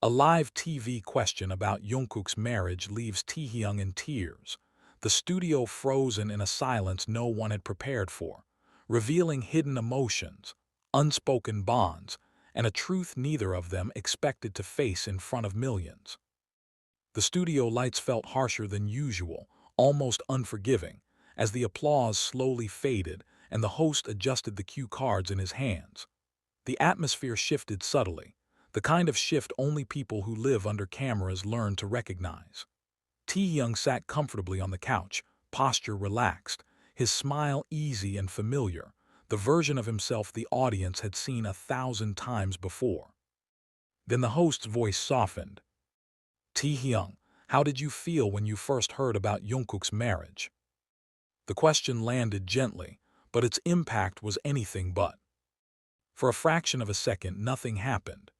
A live TV question about Jungkook's marriage leaves Taehyung in tears, the studio frozen in a silence no one had prepared for, revealing hidden emotions, unspoken bonds, and a truth neither of them expected to face in front of millions. The studio lights felt harsher than usual, almost unforgiving, as the applause slowly faded and the host adjusted the cue cards in his hands. The atmosphere shifted subtly, the kind of shift only people who live under cameras learn to recognize. Taehyung sat comfortably on the couch, posture relaxed, his smile easy and familiar, the version of himself the audience had seen 1,000 times before. Then the host's voice softened. Taehyung, how did you feel when you first heard about Jungkook's marriage? The question landed gently, but its impact was anything but. For a fraction of a second, nothing happened.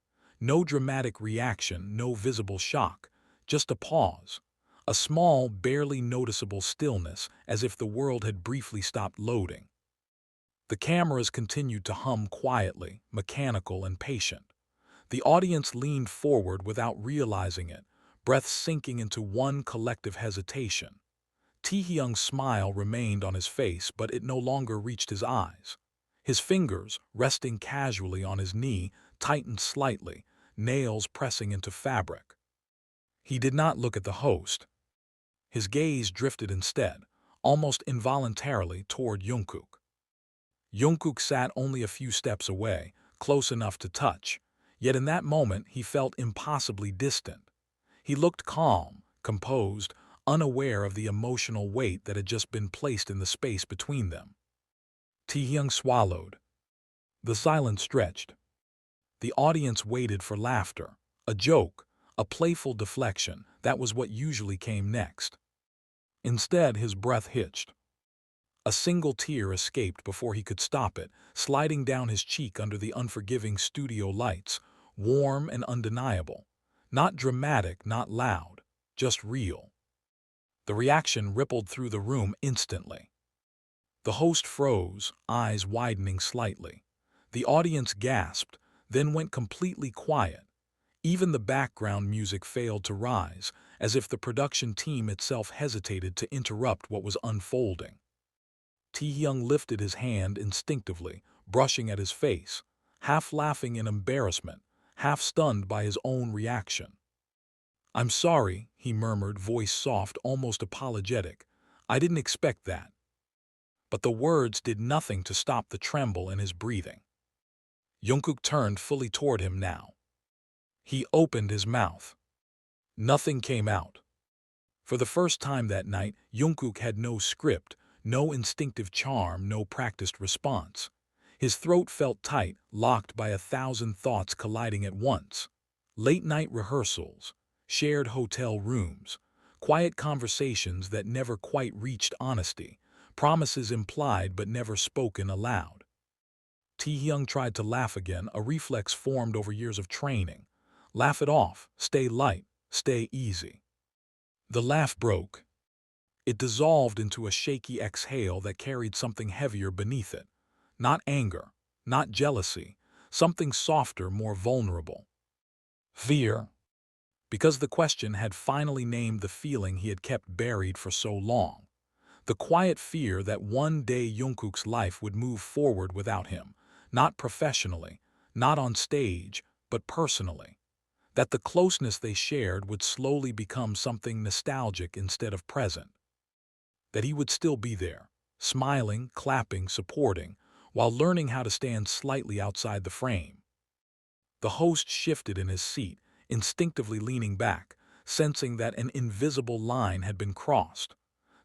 No dramatic reaction, no visible shock, just a pause. A small, barely noticeable stillness, as if the world had briefly stopped loading. The cameras continued to hum quietly, mechanical and patient. The audience leaned forward without realizing it, breath sinking into one collective hesitation. Taehyung's smile remained on his face, but it no longer reached his eyes. His fingers, resting casually on his knee, tightened slightly, nails pressing into fabric. He did not look at the host. His gaze drifted instead, almost involuntarily, toward Jungkook. Jungkook sat only a few steps away, close enough to touch, yet in that moment he felt impossibly distant. He looked calm, composed, unaware of the emotional weight that had just been placed in the space between them. Taehyung swallowed. The silence stretched. The audience waited for laughter, a joke, a playful deflection. That was what usually came next. Instead, his breath hitched. A single tear escaped before he could stop it, sliding down his cheek under the unforgiving studio lights, warm and undeniable. Not dramatic, not loud, just real. The reaction rippled through the room instantly. The host froze, eyes widening slightly. The audience gasped, then went completely quiet. Even the background music failed to rise, as if the production team itself hesitated to interrupt what was unfolding. Taehyung lifted his hand instinctively, brushing at his face, half laughing in embarrassment, half stunned by his own reaction. "I'm sorry," he murmured, voice soft, almost apologetic. "I didn't expect that." But the words did nothing to stop the tremble in his breathing. Jungkook turned fully toward him now. He opened his mouth. Nothing came out. For the first time that night, Jungkook had no script, no instinctive charm, no practiced response. His throat felt tight, locked by 1,000 thoughts colliding at once. Late-night rehearsals, shared hotel rooms, quiet conversations that never quite reached honesty, promises implied but never spoken aloud. Taehyung tried to laugh again, a reflex formed over years of training. Laugh it off, stay light, stay easy. The laugh broke. It dissolved into a shaky exhale that carried something heavier beneath it. Not anger, not jealousy, something softer, more vulnerable. Fear. Because the question had finally named the feeling he had kept buried for so long. The quiet fear that one day Jungkook's life would move forward without him, not professionally, not on stage, but personally. That the closeness they shared would slowly become something nostalgic instead of present. That he would still be there, smiling, clapping, supporting, while learning how to stand slightly outside the frame. The host shifted in his seat, instinctively leaning back, sensing that an invisible line had been crossed.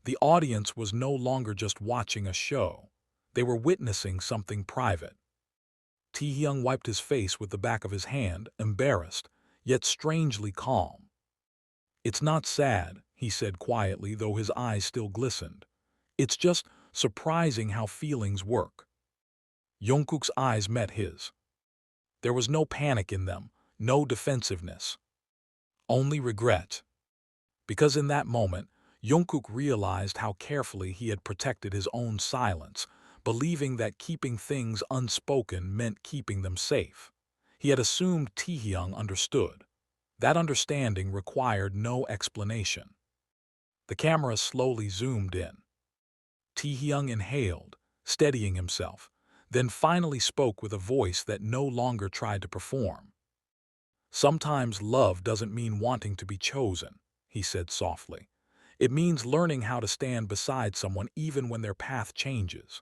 The audience was no longer just watching a show. They were witnessing something private. Taehyung wiped his face with the back of his hand, embarrassed, yet strangely calm. "It's not sad," he said quietly, though his eyes still glistened. "It's just surprising how feelings work." Jungkook's eyes met his. There was no panic in them, no defensiveness. Only regret. Because in that moment, Jungkook realized how carefully he had protected his own silence, believing that keeping things unspoken meant keeping them safe. He had assumed Taehyung understood. That understanding required no explanation. The camera slowly zoomed in. Taehyung inhaled, steadying himself, then finally spoke with a voice that no longer tried to perform. "Sometimes love doesn't mean wanting to be chosen," he said softly. "It means learning how to stand beside someone even when their path changes."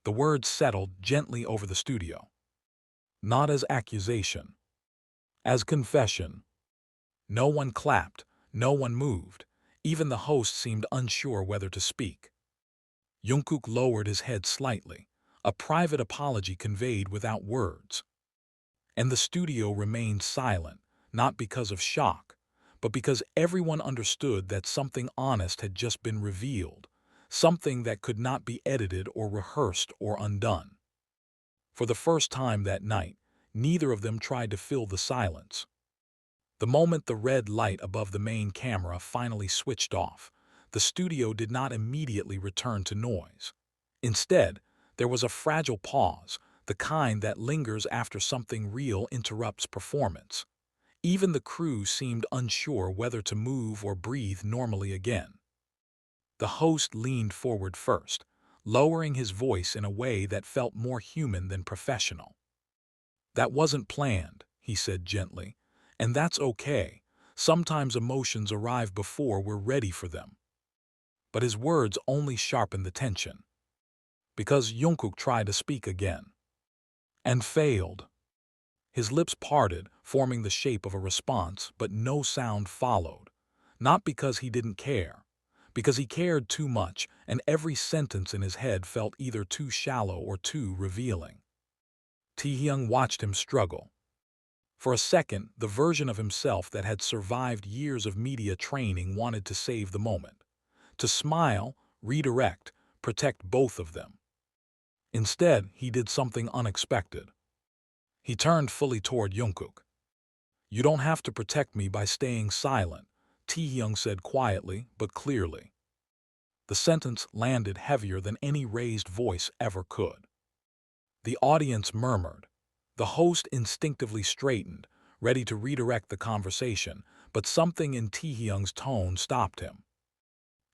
The words settled gently over the studio. Not as accusation, as confession. No one clapped, no one moved. Even the host seemed unsure whether to speak. Jungkook lowered his head slightly, a private apology conveyed without words. And the studio remained silent, not because of shock, but because everyone understood that something honest had just been revealed, something that could not be edited or rehearsed or undone. For the first time that night, neither of them tried to fill the silence. The moment the red light above the main camera finally switched off, the studio did not immediately return to noise. Instead, there was a fragile pause, the kind that lingers after something real interrupts performance. Even the crew seemed unsure whether to move or breathe normally again. The host leaned forward first, lowering his voice in a way that felt more human than professional. "That wasn't planned," he said gently, "and that's okay. Sometimes emotions arrive before we're ready for them." But his words only sharpened the tension, because Jungkook tried to speak again and failed. His lips parted, forming the shape of a response, but no sound followed. Not because he didn't care, because he cared too much, and every sentence in his head felt either too shallow or too revealing. Taehyung watched him struggle. For a second, the version of himself that had survived years of media training wanted to save the moment, to smile, redirect, protect both of them. Instead, he did something unexpected. He turned fully toward Jungkook. "You don't have to protect me by staying silent," Taehyung said quietly but clearly. The sentence landed heavier than any raised voice ever could. The audience murmured. The host instinctively straightened, ready to redirect the conversation, but something in Taehyung's tone stopped him.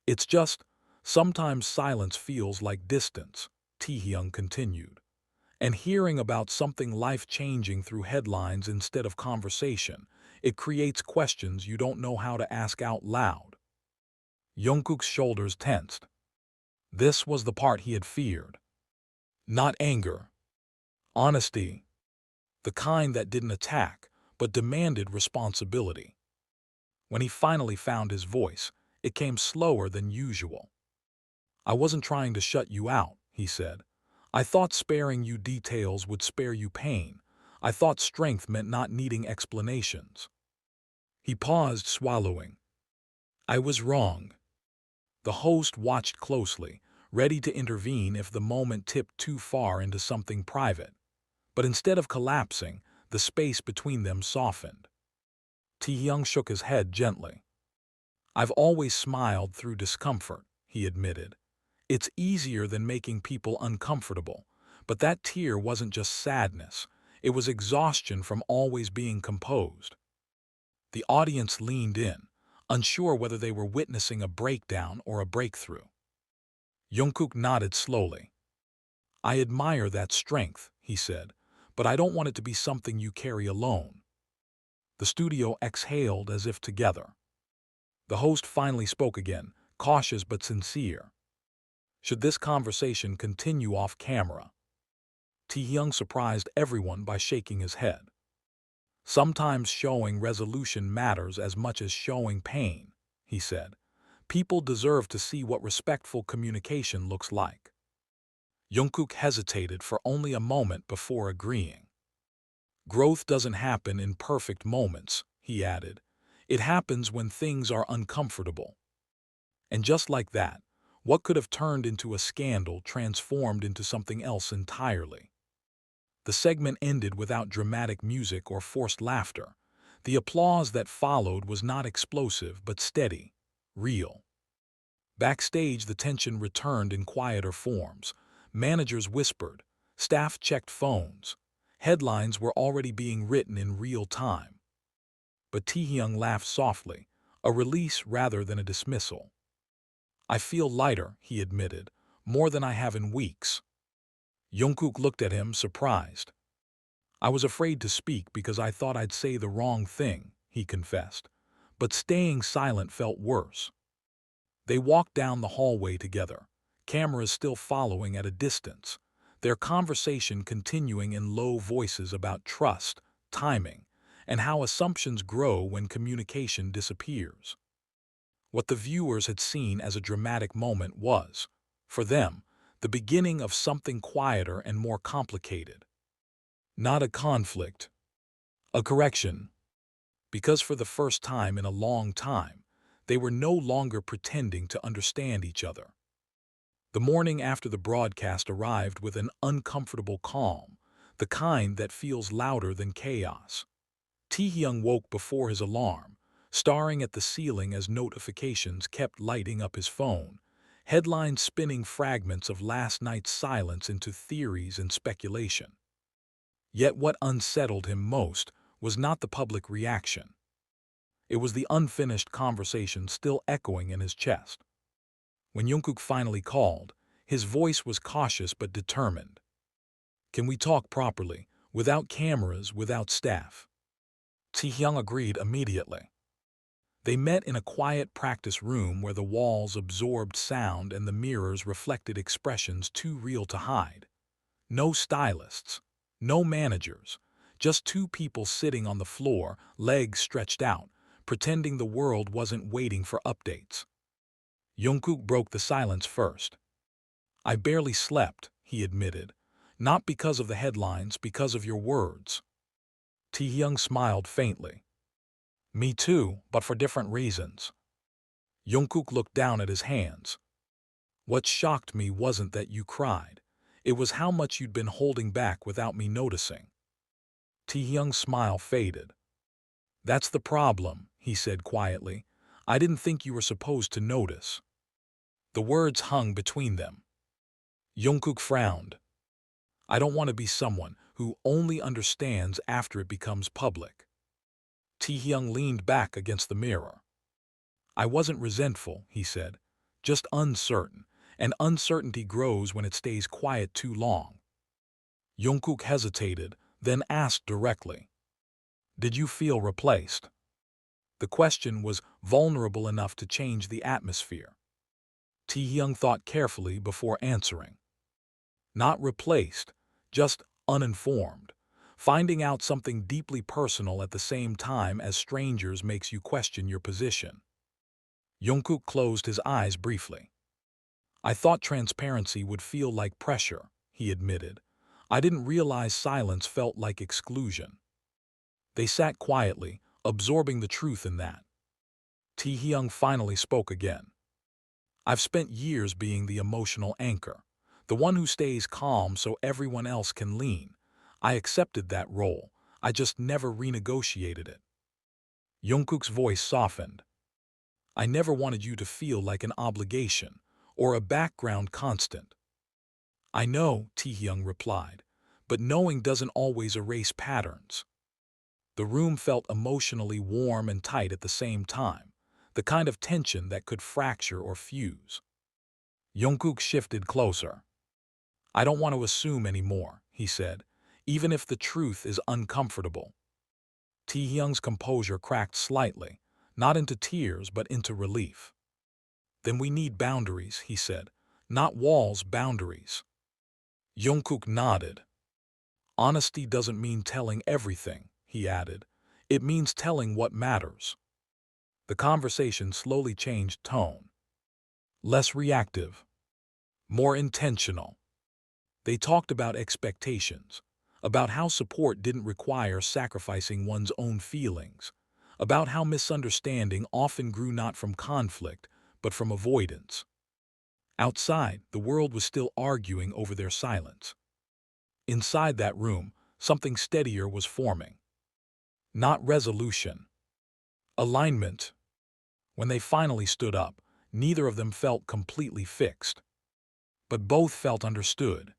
"It's just, sometimes silence feels like distance," Taehyung continued. "And hearing about something life-changing through headlines instead of conversation, it creates questions you don't know how to ask out loud." Jungkook's shoulders tensed. This was the part he had feared. Not anger. Honesty. The kind that didn't attack, but demanded responsibility. When he finally found his voice, it came slower than usual. "I wasn't trying to shut you out," he said. "I thought sparing you details would spare you pain. I thought strength meant not needing explanations." He paused, swallowing. "I was wrong." The host watched closely, ready to intervene if the moment tipped too far into something private. But instead of collapsing, the space between them softened. Taehyung shook his head gently. "I've always smiled through discomfort," he admitted. "It's easier than making people uncomfortable. But that tear wasn't just sadness. It was exhaustion from always being composed." The audience leaned in, unsure whether they were witnessing a breakdown or a breakthrough. Jungkook nodded slowly. "I admire that strength," he said, "but I don't want it to be something you carry alone." The studio exhaled as if together. The host finally spoke again, cautious but sincere. "Should this conversation continue off camera?" Taehyung surprised everyone by shaking his head. "Sometimes showing resolution matters as much as showing pain," he said. "People deserve to see what respectful communication looks like." Jungkook hesitated for only a moment before agreeing. "Growth doesn't happen in perfect moments," he added. "It happens when things are uncomfortable." And just like that, what could have turned into a scandal transformed into something else entirely. The segment ended without dramatic music or forced laughter. The applause that followed was not explosive but steady, real. Backstage, the tension returned in quieter forms. Managers whispered, staff checked phones. Headlines were already being written in real time. but Taehyung laughed softly, a release rather than a dismissal. "I feel lighter," he admitted, "more than I have in weeks." Jungkook looked at him, surprised. "I was afraid to speak because I thought I'd say the wrong thing," he confessed, but staying silent felt worse. They walked down the hallway together, cameras still following at a distance, their conversation continuing in low voices about trust, timing, and how assumptions grow when communication disappears. What the viewers had seen as a dramatic moment was, for them, the beginning of something quieter and more complicated. Not a conflict, a correction. Because for the first time in a long time, they were no longer pretending to understand each other. The morning after the broadcast arrived with an uncomfortable calm, the kind that feels louder than chaos. Taehyung woke before his alarm, staring at the ceiling as notifications kept lighting up his phone, headlines spinning fragments of last night's silence into theories and speculation. Yet what unsettled him most was not the public reaction. It was the unfinished conversation still echoing in his chest. When Jungkook finally called, his voice was cautious but determined. "Can we talk properly, without cameras, without staff?" Taehyung agreed immediately. They met in a quiet practice room where the walls absorbed sound and the mirrors reflected expressions too real to hide. No stylists, no managers, just two people sitting on the floor, legs stretched out, pretending the world wasn't waiting for updates. Jungkook broke the silence first. "I barely slept," he admitted. "Not because of the headlines, because of your words." Taehyung smiled faintly. "Me too, but for different reasons." Jungkook looked down at his hands. "What shocked me wasn't that you cried. It was how much you'd been holding back without me noticing." Taehyung's smile faded. "That's the problem," he said quietly. "I didn't think you were supposed to notice." The words hung between them. Jungkook frowned. "I don't want to be someone who only understands after it becomes public." Taehyung leaned back against the mirror. "I wasn't resentful," he said, "just uncertain, and uncertainty grows when it stays quiet too long." Jungkook hesitated, then asked directly, "Did you feel replaced?" The question was vulnerable enough to change the atmosphere. Taehyung thought carefully before answering. "Not replaced, just uninformed. Finding out something deeply personal at the same time as strangers makes you question your position." Jungkook closed his eyes briefly. "I thought transparency would feel like pressure," he admitted. "I didn't realize silence felt like exclusion." They sat quietly, absorbing the truth in that. Taehyung finally spoke again. "I've spent years being the emotional anchor, the one who stays calm so everyone else can lean. I accepted that role, I just never renegotiated it." Jungkook's voice softened. "I never wanted you to feel like an obligation, or a background constant." "I know," Taehyung replied, "but knowing doesn't always erase patterns." The room felt emotionally warm and tight at the same time, the kind of tension that could fracture or fuse. Jungkook shifted closer. "I don't want to assume anymore," he said, "even if the truth is uncomfortable." Taehyung's composure cracked slightly, not into tears but into relief. "Then we need boundaries," he said. "Not walls, boundaries." Jungkook nodded. "Honesty doesn't mean telling everything," he added. "It means telling what matters." The conversation slowly changed tone. Less reactive, more intentional. They talked about expectations, about how support didn't require sacrificing one's own feelings, about how misunderstanding often grew not from conflict, but from avoidance. Outside, the world was still arguing over their silence. Inside that room, something steadier was forming. Not resolution. Alignment. When they finally stood up, neither of them felt completely fixed. But both felt understood.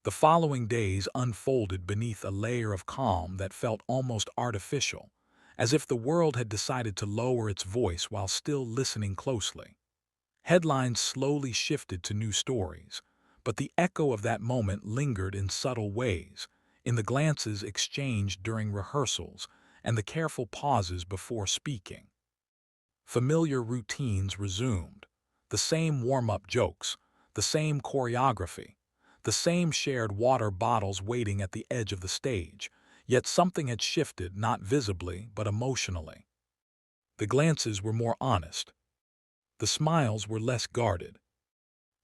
The following days unfolded beneath a layer of calm that felt almost artificial, as if the world had decided to lower its voice while still listening closely. Headlines slowly shifted to new stories, but the echo of that moment lingered in subtle ways, in the glances exchanged during rehearsals and the careful pauses before speaking. Familiar routines resumed, the same warm-up jokes, the same choreography, the same shared water bottles waiting at the edge of the stage, yet something had shifted not visibly but emotionally. The glances were more honest. The smiles were less guarded.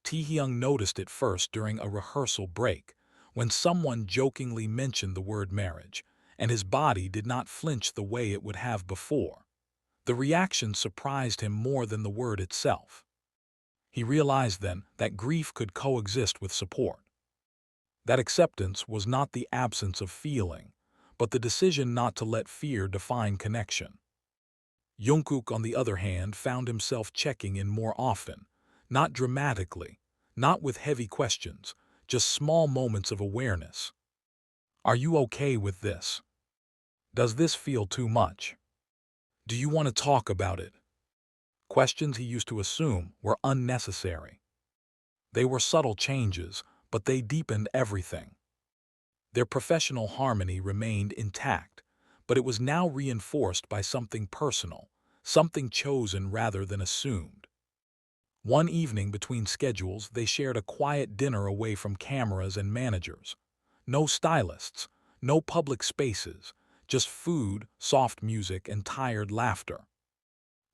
Taehyung noticed it first during a rehearsal break, when someone jokingly mentioned the word marriage, and his body did not flinch the way it would have before. The reaction surprised him more than the word itself. He realized then that grief could coexist with support. That acceptance was not the absence of feeling, but the decision not to let fear define connection. Jungkook, on the other hand, found himself checking in more often, not dramatically, not with heavy questions, just small moments of awareness. Are you okay with this? Does this feel too much? Do you want to talk about it? Questions he used to assume were unnecessary. They were subtle changes, but they deepened everything. Their professional harmony remained intact, but it was now reinforced by something personal, something chosen rather than assumed. One evening between schedules, they shared a quiet dinner away from cameras and managers. No stylists, no public spaces, just food, soft music, and tired laughter.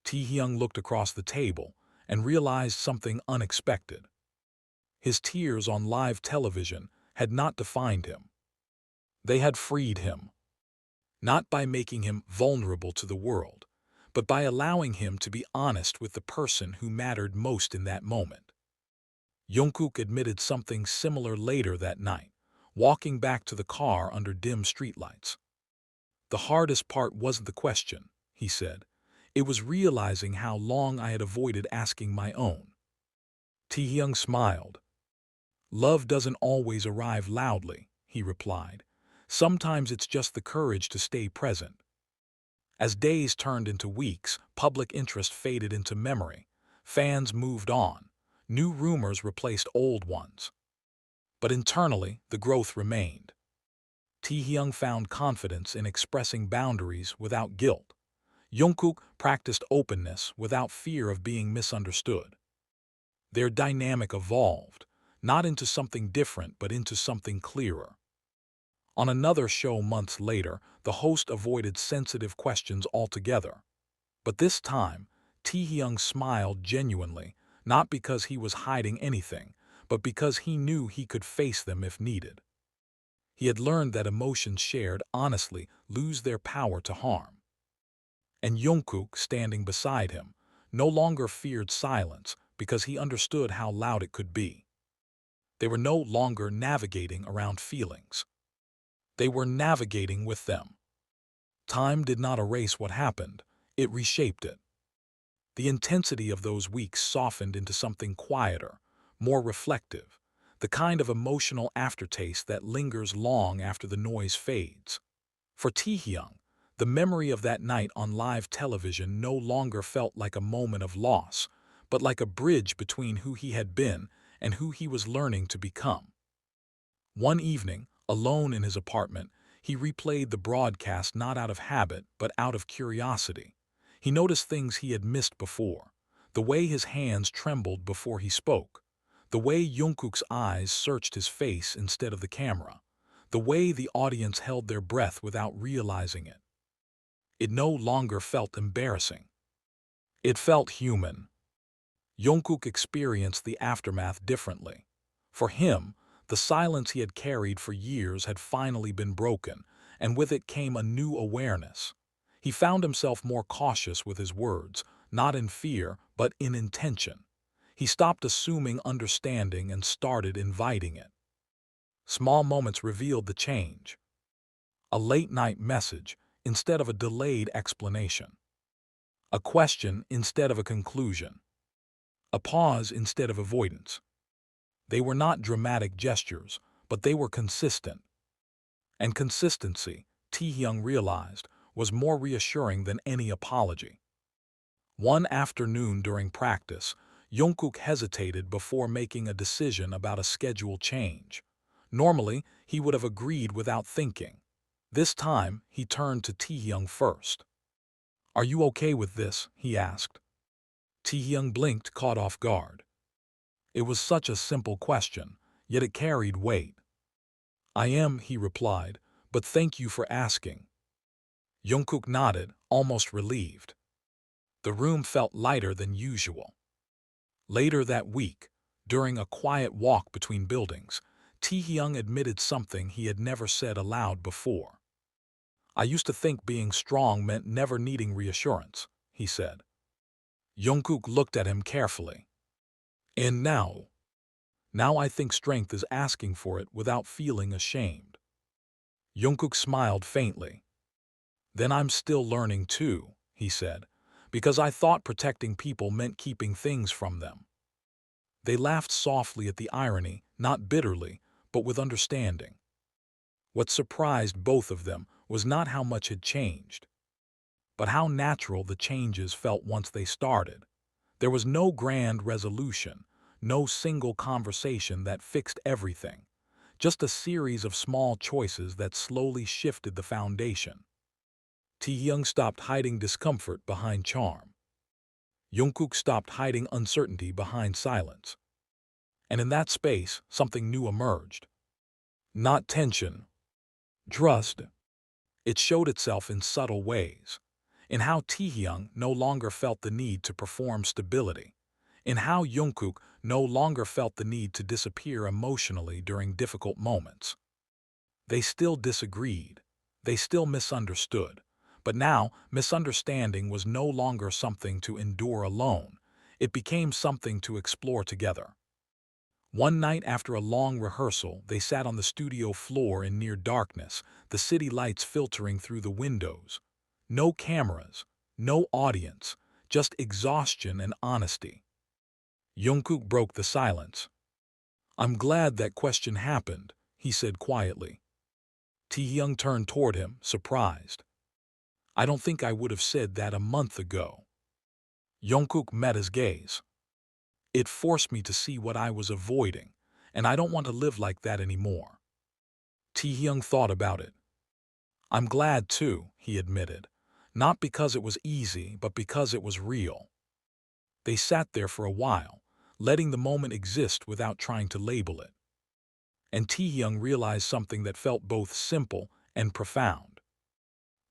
Taehyung looked across the table and realized something unexpected. His tears on live television had not defined him. They had freed him, not by making him vulnerable to the world, but by allowing him to be honest with the person who mattered most in that moment. Jungkook admitted something similar later that night, walking back to the car under dim streetlights. The hardest part wasn't the question, he said. It was realizing how long I had avoided asking my own. Taehyung smiled. Love doesn't always arrive loudly, he replied. Sometimes it's just the courage to stay present. As days turned into weeks, public interest faded into memory. Fans moved on. New rumors replaced old ones. But internally, the growth remained. Taehyung found confidence in expressing boundaries without guilt. Jungkook practiced openness without fear of being misunderstood. Their dynamic evolved, not into something different but into something clearer. On another show months later, the host avoided sensitive questions altogether. But this time, Taehyung smiled genuinely, not because he was hiding anything, but because he knew he could face them if needed. He had learned that emotions shared honestly lose their power to harm. And Jungkook, standing beside him, no longer feared silence because he understood how loud it could be. They were no longer navigating around feelings. They were navigating with them. Time did not erase what happened, it reshaped it. The intensity of those weeks softened into something quieter, more reflective, the kind of emotional aftertaste that lingers long after the noise fades. For Taehyung, the memory of that night on live television no longer felt like a moment of loss, but like a bridge between who he had been and who he was learning to become. One evening, alone in his apartment, he replayed the broadcast not out of habit but out of curiosity. He noticed things he had missed before, the way his hands trembled before he spoke, the way Jungkook's eyes searched his face instead of the camera, the way the audience held their breath without realizing it. It no longer felt embarrassing. It felt human. Jungkook experienced the aftermath differently. For him, the silence he had carried for years had finally been broken, and with it came a new awareness. He found himself more cautious with his words, not in fear, but in intention. He stopped assuming understanding and started inviting it. Small moments revealed the change. A late-night message instead of a delayed explanation. A question instead of a conclusion. A pause instead of avoidance. They were not dramatic gestures, but they were consistent. And consistency, Taehyung realized, was more reassuring than any apology. One afternoon during practice, Jungkook hesitated before making a decision about a schedule change. Normally, he would have agreed without thinking. This time, he turned to Taehyung first. "Are you okay with this?" he asked. Taehyung blinked, caught off guard. It was such a simple question, yet it carried weight. "I am," he replied, "but thank you for asking." Jungkook nodded, almost relieved. The room felt lighter than usual. Later that week, during a quiet walk between buildings, Taehyung admitted something he had never said aloud before. "I used to think being strong meant never needing reassurance," he said. Jungkook looked at him carefully. "And now? Now I think strength is asking for it without feeling ashamed." Jungkook smiled faintly. "Then I'm still learning too," he said, "because I thought protecting people meant keeping things from them." They laughed softly at the irony, not bitterly, but with understanding. What surprised both of them was not how much had changed, but how natural the changes felt once they started. There was no grand resolution, no single conversation that fixed everything, just a series of small choices that slowly shifted the foundation. Taehyung stopped hiding discomfort behind charm. Jungkook stopped hiding uncertainty behind silence. And in that space, something new emerged. Not tension, trust. It showed itself in subtle ways. In how Taehyung no longer felt the need to perform stability. In how Jungkook no longer felt the need to disappear emotionally during difficult moments. They still disagreed. They still misunderstood. But now, misunderstanding was no longer something to endure alone. It became something to explore together. One night after a long rehearsal, they sat on the studio floor in near darkness, the city lights filtering through the windows. No cameras, no audience, just exhaustion and honesty. Jungkook broke the silence. "I'm glad that question happened," he said quietly. Taehyung turned toward him, surprised. "I don't think I would have said that a month ago." Jungkook met his gaze. "It forced me to see what I was avoiding, and I don't want to live like that anymore." Taehyung thought about it. "I'm glad too," he admitted. "Not because it was easy, but because it was real." They sat there for a while, letting the moment exist without trying to label it. And Taehyung realized something that felt both simple and profound.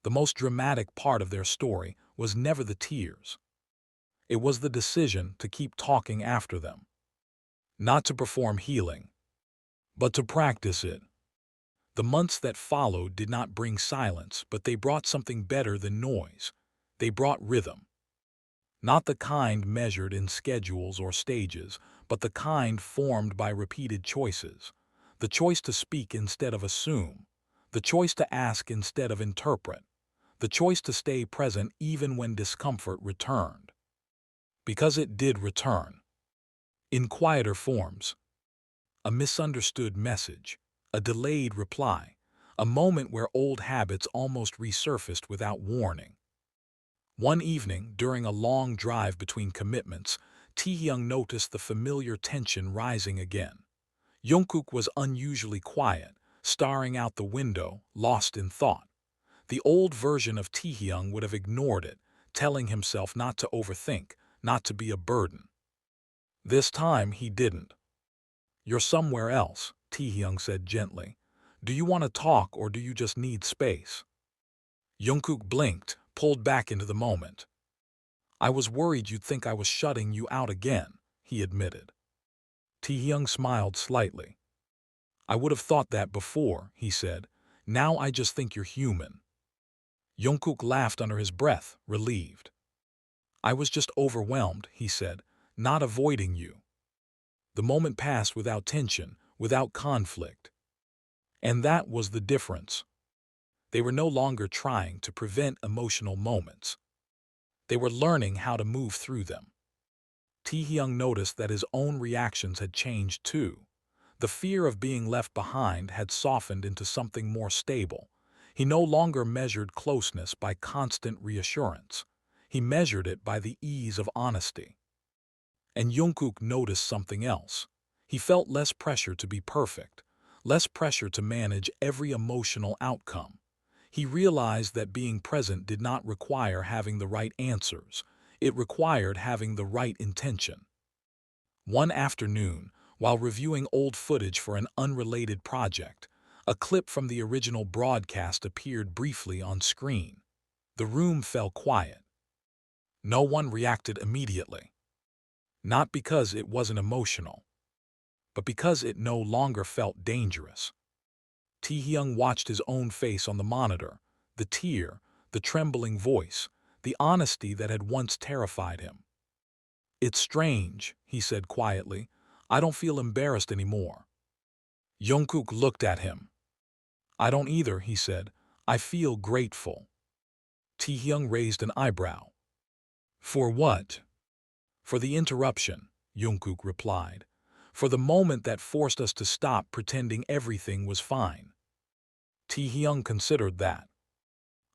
The most dramatic part of their story was never the tears. It was the decision to keep talking after them. Not to perform healing, but to practice it. The months that followed did not bring silence, but they brought something better than noise. They brought rhythm. Not the kind measured in schedules or stages, but the kind formed by repeated choices. The choice to speak instead of assume. The choice to ask instead of interpret. The choice to stay present even when discomfort returned. Because it did return. In quieter forms. A misunderstood message. A delayed reply. A moment where old habits almost resurfaced without warning. One evening, during a long drive between commitments, Taehyung noticed the familiar tension rising again. Jungkook was unusually quiet, staring out the window, lost in thought. The old version of Taehyung would have ignored it, telling himself not to overthink, not to be a burden. This time he didn't. "You're somewhere else," Taehyung said gently. "Do you want to talk or do you just need space?" Jungkook blinked, pulled back into the moment. "I was worried you'd think I was shutting you out again," he admitted. Taehyung smiled slightly. "I would have thought that before," he said. "Now I just think you're human." Jungkook laughed under his breath, relieved. "I was just overwhelmed," he said, "not avoiding you." The moment passed without tension, without conflict. And that was the difference. They were no longer trying to prevent emotional moments. They were learning how to move through them. Taehyung noticed that his own reactions had changed too. The fear of being left behind had softened into something more stable. He no longer measured closeness by constant reassurance. He measured it by the ease of honesty. And Jungkook noticed something else. He felt less pressure to be perfect, less pressure to manage every emotional outcome. He realized that being present did not require having the right answers. It required having the right intention. One afternoon, while reviewing old footage for an unrelated project, a clip from the original broadcast appeared briefly on screen. The room fell quiet. No one reacted immediately. Not because it wasn't emotional, but because it no longer felt dangerous. Taehyung watched his own face on the monitor, the tear, the trembling voice, the honesty that had once terrified him. "It's strange," he said quietly. "I don't feel embarrassed anymore." Jungkook looked at him. "I don't either," he said. "I feel grateful." Taehyung raised an eyebrow. "For what?" "For the interruption," Jungkook replied. "For the moment that forced us to stop pretending everything was fine." Taehyung considered that.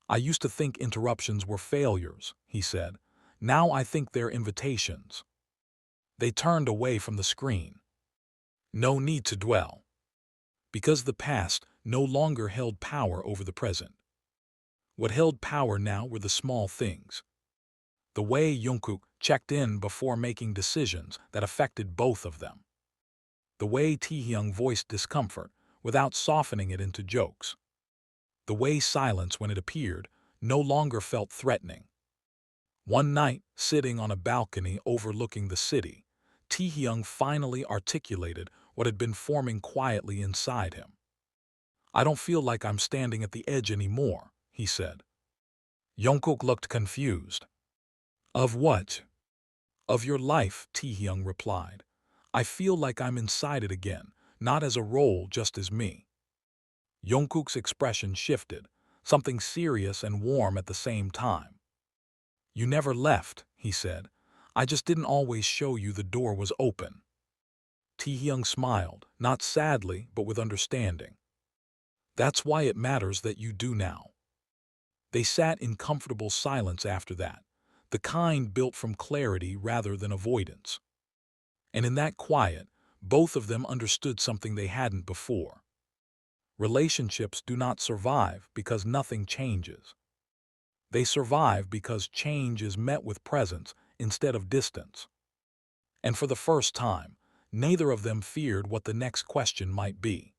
"I used to think interruptions were failures," he said. "Now I think they're invitations." They turned away from the screen. No need to dwell. Because the past no longer held power over the present. What held power now were the small things. The way Jungkook checked in before making decisions that affected both of them. The way Taehyung voiced discomfort without softening it into jokes. The way silence, when it appeared, no longer felt threatening. One night, sitting on a balcony overlooking the city, Taehyung finally articulated what had been forming quietly inside him. "I don't feel like I'm standing at the edge anymore," he said. Jungkook looked confused. "Of what?" "Of your life," Taehyung replied. "I feel like I'm inside it again, not as a role, just as me." Jungkook's expression shifted, something serious and warm at the same time. "You never left," he said. "I just didn't always show you the door was open." Taehyung smiled, not sadly, but with understanding. "That's why it matters that you do now." They sat in comfortable silence after that, the kind built from clarity rather than avoidance. And in that quiet, both of them understood something they hadn't before. Relationships do not survive because nothing changes. They survive because change is met with presence instead of distance. And for the first time, neither of them feared what the next question might be.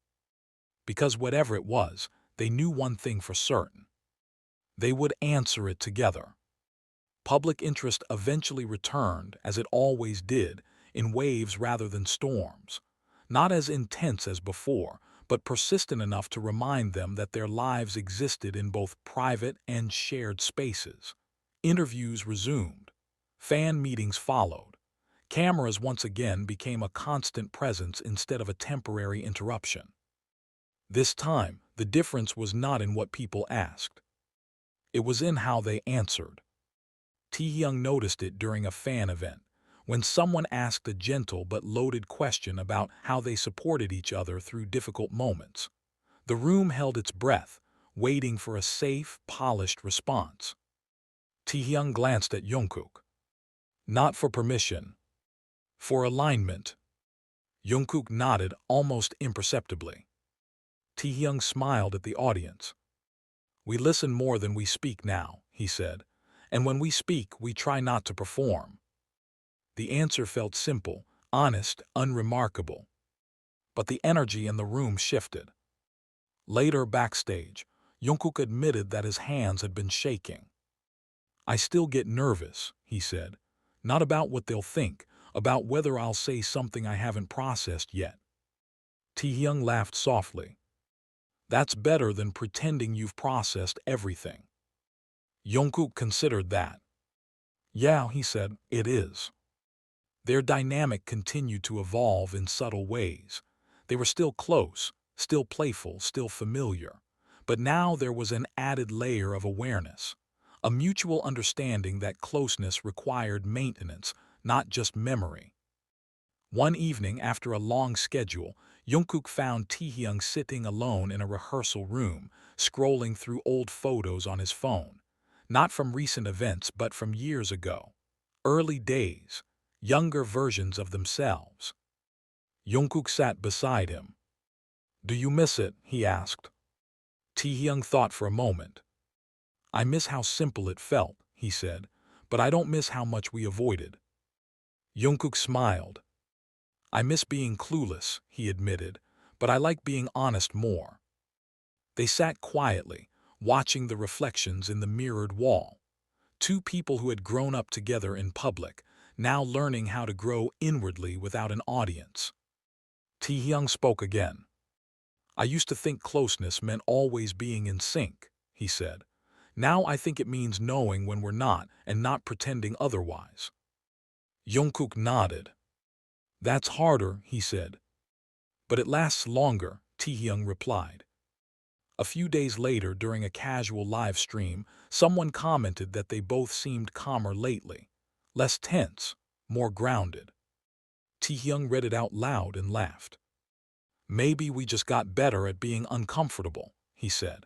Because whatever it was, they knew one thing for certain. They would answer it together. Public interest eventually returned, as it always did, in waves rather than storms. Not as intense as before, but persistent enough to remind them that their lives existed in both private and shared spaces. Interviews resumed. Fan meetings followed. Cameras once again became a constant presence instead of a temporary interruption. This time, the difference was not in what people asked. It was in how they answered. Taehyung noticed it during a fan event, when someone asked a gentle but loaded question about how they supported each other through difficult moments. The room held its breath, waiting for a safe, polished response. Taehyung glanced at Jungkook. "Not for permission. For alignment." Jungkook nodded almost imperceptibly. Taehyung smiled at the audience. "We listen more than we speak now," he said. "And when we speak, we try not to perform." The answer felt simple, honest, unremarkable. But the energy in the room shifted. Later, backstage, Jungkook admitted that his hands had been shaking. "I still get nervous," he said. "Not about what they'll think, about whether I'll say something I haven't processed yet." Taehyung laughed softly. "That's better than pretending you've processed everything." Jungkook considered that. "Yeah," he said, "it is." Their dynamic continued to evolve in subtle ways. They were still close, still playful, still familiar. But now there was an added layer of awareness, a mutual understanding that closeness required maintenance, not just memory. One evening, after a long schedule, Jungkook found Taehyung sitting alone in a rehearsal room, scrolling through old photos on his phone. Not from recent events, but from years ago. Early days, younger versions of themselves. Jungkook sat beside him. "Do you miss it?" he asked. Taehyung thought for a moment. "I miss how simple it felt," he said, "but I don't miss how much we avoided." Jungkook smiled. "I miss being clueless," he admitted, "but I like being honest more." They sat quietly, watching the reflections in the mirrored wall. Two people who had grown up together in public, now learning how to grow inwardly without an audience. Taehyung spoke again. "I used to think closeness meant always being in sync," he said. "Now I think it means knowing when we're not and not pretending otherwise." Jungkook nodded. "That's harder," he said. "But it lasts longer," Taehyung replied. A few days later, during a casual live stream, someone commented that they both seemed calmer lately, less tense, more grounded. Taehyung read it out loud and laughed. "Maybe we just got better at being uncomfortable," he said.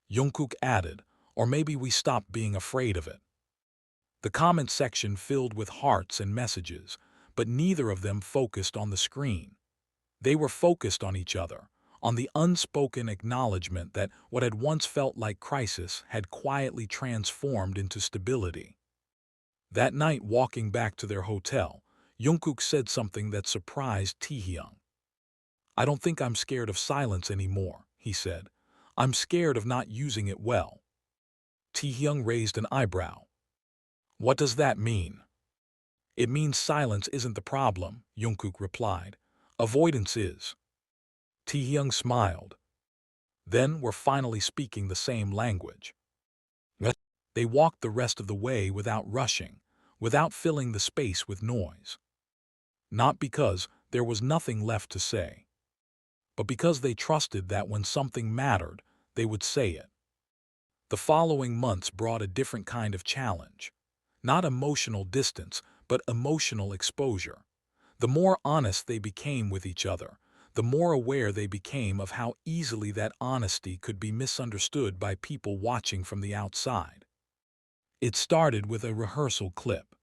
Jungkook added, "Or maybe we stopped being afraid of it." The comment section filled with hearts and messages, but neither of them focused on the screen. They were focused on each other, on the unspoken acknowledgement that what had once felt like crisis had quietly transformed into stability. That night, walking back to their hotel, Jungkook said something that surprised Taehyung. "I don't think I'm scared of silence anymore," he said. "I'm scared of not using it well." Taehyung raised an eyebrow. "What does that mean?" "It means silence isn't the problem," Jungkook replied. "Avoidance is." Taehyung smiled. "Then we're finally speaking the same language." They walked the rest of the way without rushing, without filling the space with noise. Not because there was nothing left to say, but because they trusted that when something mattered, they would say it. The following months brought a different kind of challenge. Not emotional distance, but emotional exposure. The more honest they became with each other, the more aware they became of how easily that honesty could be misunderstood by people watching from the outside. It started with a rehearsal clip.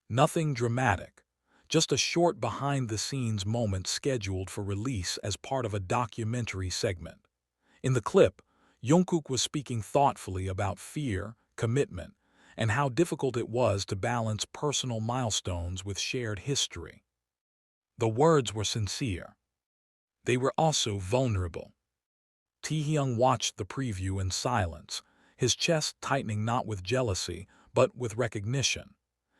Nothing dramatic, just a short behind-the-scenes moment scheduled for release as part of a documentary segment. In the clip, Jungkook was speaking thoughtfully about fear, commitment, and how difficult it was to balance personal milestones with shared history. The words were sincere. They were also vulnerable. Taehyung watched the preview in silence, his chest tightening not with jealousy, but with recognition.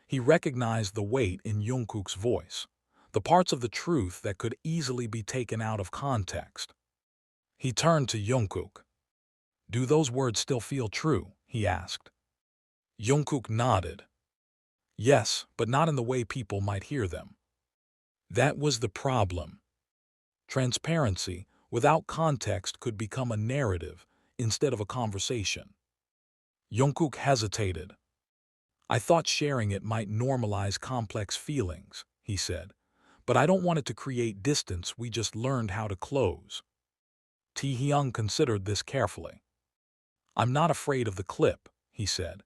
He recognized the weight in Jungkook's voice, the parts of the truth that could easily be taken out of context. He turned to Jungkook. "Do those words still feel true?" he asked. Jungkook nodded. "Yes, but not in the way people might hear them." That was the problem. Transparency, without context, could become a narrative instead of a conversation. Jungkook hesitated. "I thought sharing it might normalize complex feelings," he said, "but I don't want it to create distance we just learned how to close." Taehyung considered this carefully. "I'm not afraid of the clip," he said.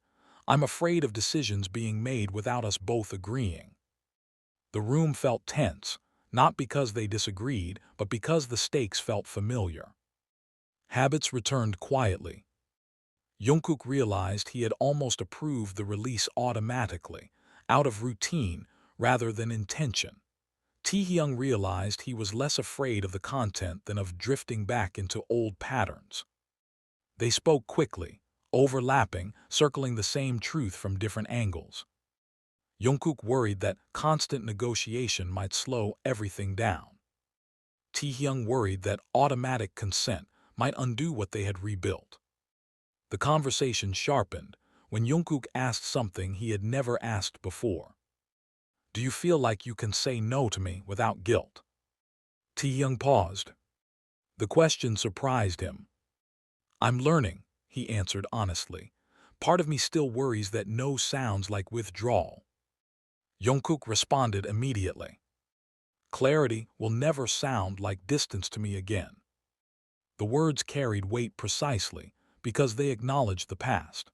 "I'm afraid of decisions being made without us both agreeing." The room felt tense, not because they disagreed, but because the stakes felt familiar. Habits returned quietly. Jungkook realized he had almost approved the release automatically, out of routine rather than intention. Taehyung realized he was less afraid of the content than of drifting back into old patterns. They spoke quickly, overlapping, circling the same truth from different angles. Jungkook worried that constant negotiation might slow everything down. Taehyung worried that automatic consent might undo what they had rebuilt. The conversation sharpened when Jungkook asked something he had never asked before. "Do you feel like you can say no to me without guilt?" Taehyung paused. The question surprised him. "I'm learning," he answered honestly. "Part of me still worries that no sounds like withdrawal." Jungkook responded immediately. Clarity will never sound like distance to me again. The words carried weight precisely because they acknowledged the past.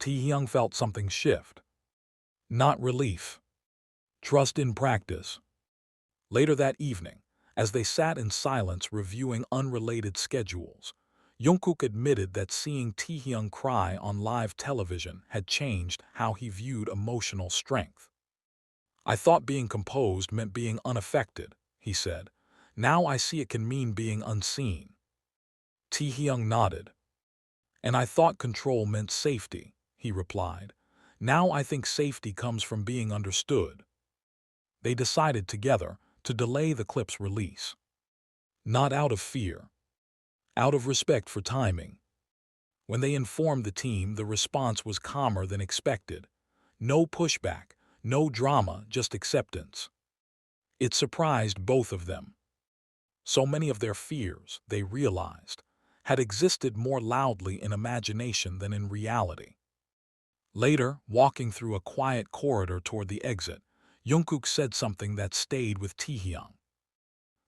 Taehyung felt something shift. Not relief. Trust in practice. Later that evening, as they sat in silence reviewing unrelated schedules, Jungkook admitted that seeing Taehyung cry on live television had changed how he viewed emotional strength. "I thought being composed meant being unaffected," he said. "Now I see it can mean being unseen." Taehyung nodded. "And I thought control meant safety," he replied. "Now I think safety comes from being understood." They decided together to delay the clip's release. Not out of fear, out of respect for timing. When they informed the team, the response was calmer than expected. No pushback, no drama, just acceptance. It surprised both of them. So many of their fears, they realized, had existed more loudly in imagination than in reality. Later, walking through a quiet corridor toward the exit, Jungkook said something that stayed with Taehyung.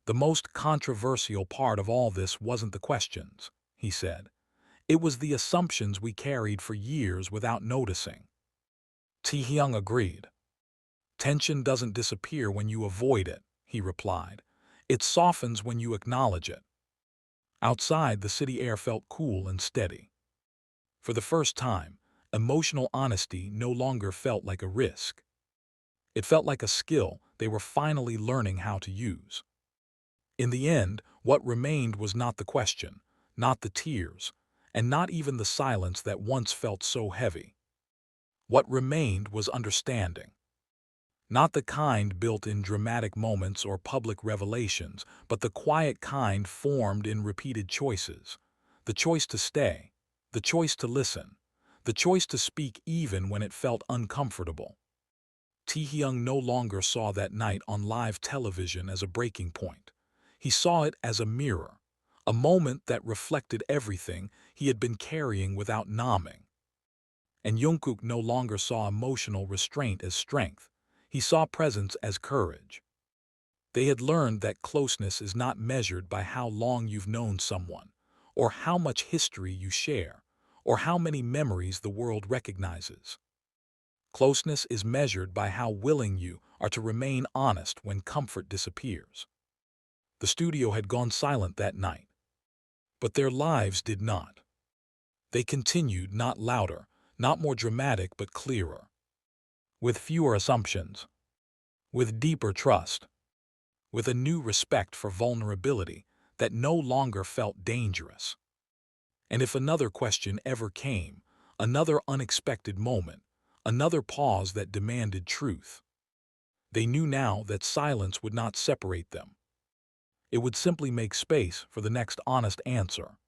"The most controversial part of all this wasn't the questions," he said. "It was the assumptions we carried for years without noticing." Taehyung agreed. "Tension doesn't disappear when you avoid it," he replied. "It softens when you acknowledge it." Outside, the city air felt cool and steady. For the first time, emotional honesty no longer felt like a risk. It felt like a skill they were finally learning how to use. In the end, what remained was not the question, not the tears, and not even the silence that once felt so heavy. What remained was understanding. Not the kind built in dramatic moments or public revelations, but the quiet kind formed in repeated choices. The choice to stay, the choice to listen, the choice to speak even when it felt uncomfortable. Taehyung no longer saw that night on live television as a breaking point. He saw it as a mirror, a moment that reflected everything he had been carrying without numbing. And Jungkook no longer saw emotional restraint as strength. He saw presence as courage. They had learned that closeness is not measured by how long you've known someone, or how much history you share, or how many memories the world recognizes. Closeness is measured by how willing you are to remain honest when comfort disappears. The studio had gone silent that night, but their lives did not. They continued, not louder, not more dramatic, but clearer. With fewer assumptions, with deeper trust, with a new respect for vulnerability that no longer felt dangerous. And if another question ever came, another unexpected moment, another pause that demanded truth, they knew now that silence would not separate them. It would simply make space for the next honest answer.